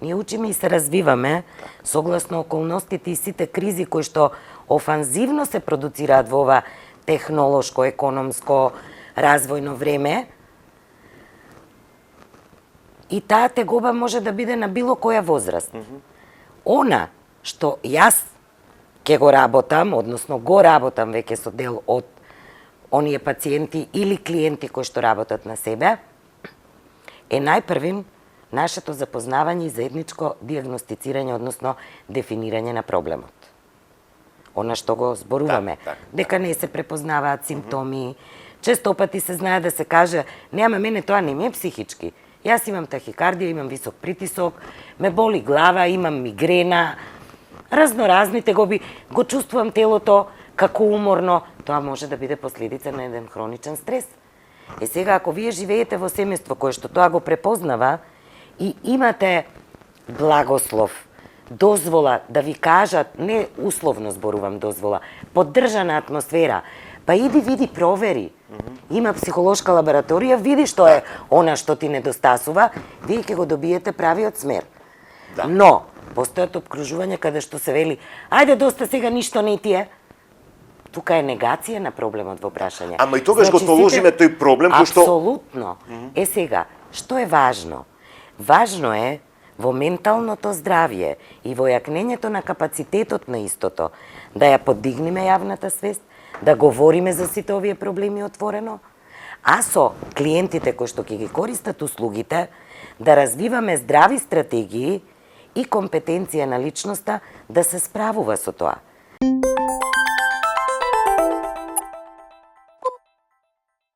Ние учиме и се развиваме согласно околностите и сите кризи кои што офанзивно се продуцираат во ова технолошко, економско, развојно време. И таа тегоба може да биде на било која возраст. Она што јас ќе го работам, односно го работам веќе со дел од оние пациенти или клиенти кои што работат на себе, е најпрвим нашето запознавање и заедничко диагностицирање, односно дефинирање на проблемот. Она што го зборуваме, дека не се препознаваат симптоми, често пати се знае да се каже, нема мене тоа не ми е психички. Јас имам тахикардија, имам висок притисок, ме боли глава, имам мигрена, разноразни тегоби, го чувствувам телото како уморно, тоа може да биде последица на еден хроничен стрес. Сега, ако вие живеете во семејство кое што тоа го препознава и имате благослов, дозвола да ви кажат, не условно зборувам дозвола, поддржана атмосфера, па иди види провери. Има психолошка лабораторија, види што е она што ти недостасува, вие ќе го добиете правиот смер. Но, постојат обкружувања каде што се вели, ајде доста сега ништо не ти е. Тука е негација на проблемот во прашање. Ама и тогаш го толожиме тој проблем кој што... Апсолутно. Сега, што е важно? Важно е во менталното здравје и во јакнењето на капацитетот на истото да ја подигнеме јавната свест, да говориме за сите овие проблеми отворено, а со клиентите кои што ќе ги користат услугите, да развиваме здрави стратегии и компетенција на личноста да се справува со тоа.